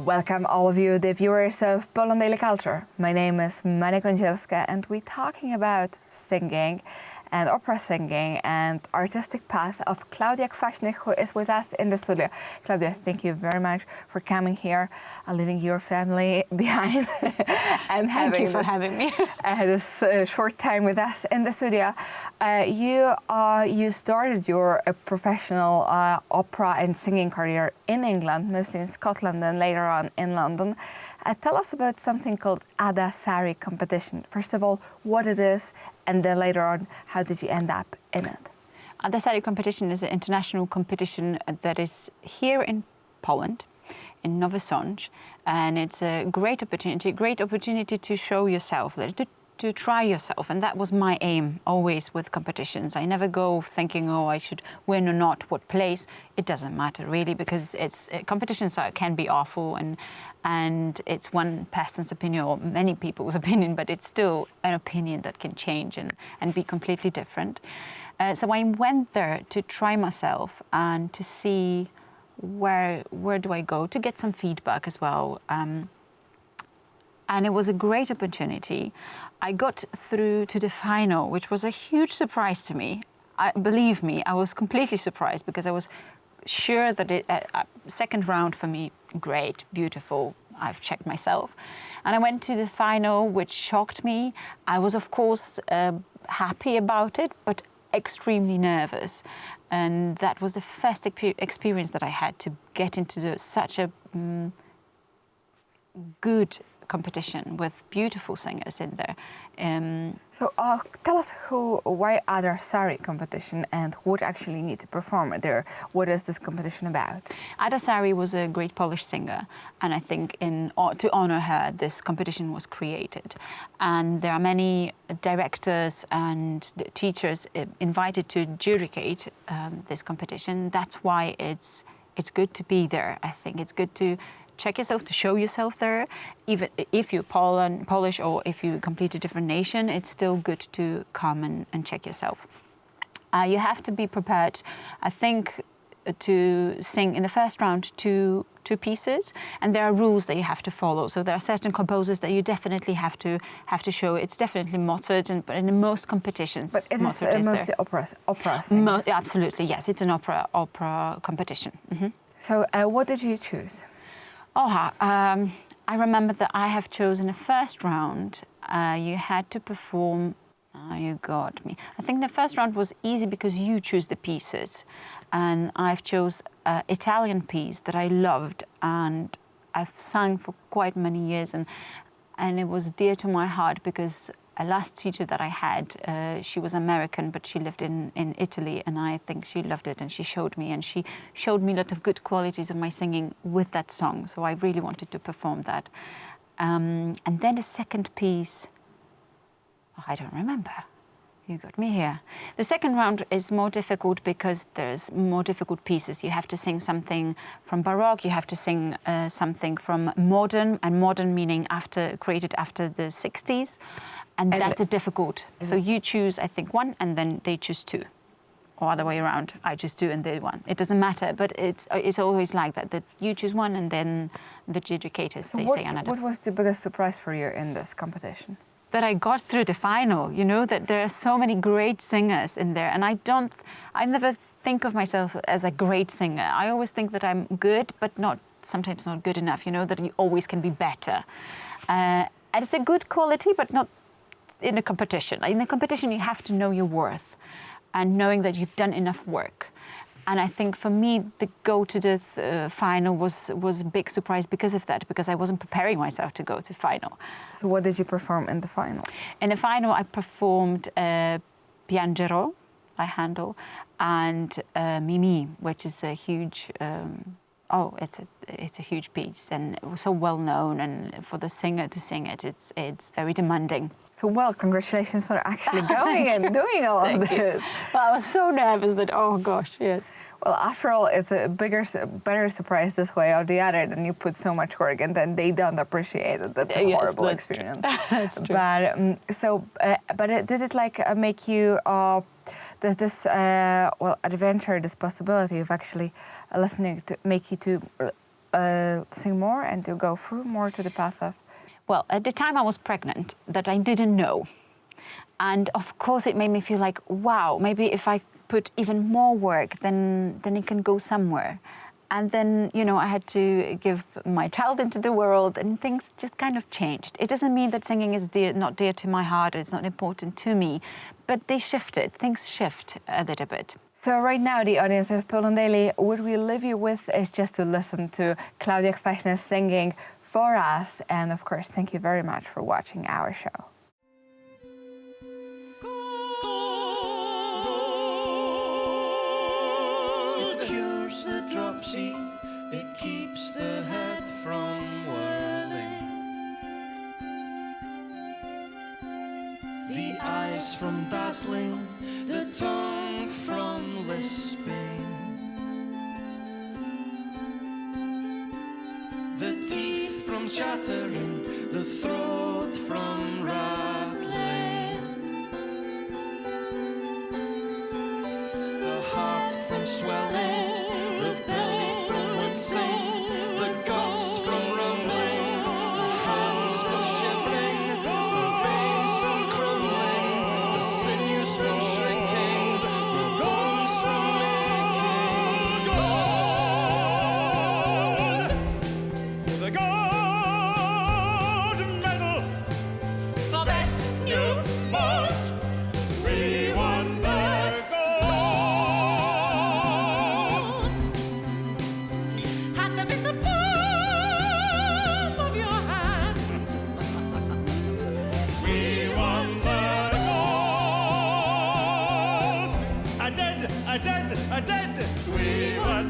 Welcome all of you, the viewers of Poland Daily Culture. My name is Maria Kądzielska and we're talking about singing and opera singing and artistic path of Klaudia Kwaśny, who is with us in the studio. Klaudia, thank you very much for coming here, leaving your family behind and having me. This short time with us in the studio. You started your professional opera and singing career in England, mostly in Scotland and later on in London. Tell us about something called Ada Sari competition. First of all, what it is, and then later on, how did you end up in it? Ada Sari competition is an international competition that is here in Poland, in Nowy Sącz, and it's a great opportunity to show yourself, to try yourself, and that was my aim always with competitions. I never go thinking, oh, I should win or not, what place. It doesn't matter really, because competitions can be awful, and it's one person's opinion or many people's opinion, but it's still an opinion that can change and be completely different. So I went there to try myself and to see where do I go, to get some feedback as well. And it was a great opportunity. I got through to the final, which was a huge surprise to me. Believe me, I was completely surprised, because I was sure that second round for me, great, beautiful, I've checked myself. And I went to the final, which shocked me. I was, of course, happy about it, but extremely nervous. And that was the first experience that I had to get into such a good competition with beautiful singers in there. So tell us why Ada Sari competition and what actually you need to perform there. What is this competition about? Ada Sari was a great Polish singer, and I think to honor her, this competition was created. And there are many directors and teachers invited to adjudicate this competition. That's why it's good to be there. I think it's good to check yourself, to show yourself there. Even if you're Polish or if you complete a different nation, it's still good to come and check yourself. You have to be prepared, I think, to sing in the first round two pieces, and there are rules that you have to follow. So there are certain composers that you definitely have to show. It's definitely Mozart, but in most competitions, but it Mozart is mostly opera singing. Absolutely, yes. It's an opera competition. Mm-hmm. So what did you choose? I remember that I have chosen the first round. You had to perform. You got me. I think the first round was easy because you choose the pieces, and I've chose Italian piece that I loved, and I've sung for quite many years, and it was dear to my heart because a last teacher that I had, she was American, but she lived in Italy, and I think she loved it, and she showed me a lot of good qualities of my singing with that song. So I really wanted to perform that. And then the second piece, I don't remember. You got me here. The second round is more difficult because there's more difficult pieces. You have to sing something from Baroque, you have to sing something from modern, and modern meaning created after the 60s. And that's a difficult. So you choose, I think, one, and then they choose two. Or other way around, I choose two and they one. It doesn't matter, but it's always like that you choose one and then the adjudicators, so they say another. What was the biggest surprise for you in this competition? That I got through the final, that there are so many great singers in there, and I never think of myself as a great singer. I always think that I'm good, but sometimes not good enough, that you always can be better. And it's a good quality, but not in a competition. In a competition, you have to know your worth and knowing that you've done enough work. And I think for me, the go to the final was a big surprise because of that, because I wasn't preparing myself to go to final. So what did you perform in the final? In the final, I performed Piangero by Handel and Mimi, which is a huge, it's a huge piece, and it was so well known, and for the singer to sing it, it's very demanding. So, well, congratulations for actually going and doing all of this. Well, I was so nervous that, oh gosh, yes. Well, after all, it's a better surprise this way or the other, and you put so much work, and then they don't appreciate it. That's a horrible experience. That's true. But did it make you? Does this adventure, this possibility of actually listening to make you to sing more and to go through more to the path of? Well, at the time I was pregnant, that I didn't know. And of course it made me feel like, wow, maybe if I put even more work, then it can go somewhere. And then, you know, I had to give my child into the world and things just kind of changed. It doesn't mean that singing is not dear to my heart, it's not important to me, but they shifted, things shift a little bit. So right now the audience of Poland Daily, what we leave you with is just to listen to Klaudia Kwaśny singing for us. And of course, thank you very much for watching our show. It cures the dropsy, it keeps the head from whirling, the eyes from dazzling, the tongue from lisping, the teeth from chattering, the throat from rattling, the heart from swelling, the belly from wincing, the guts from rumbling, the hands from shivering, the veins from crumbling, the sinews from shrinking, the bones from making gold. The gold medal For best new malt. We won the gold. had them in the palm of your hand. We won the gold. I did. We won.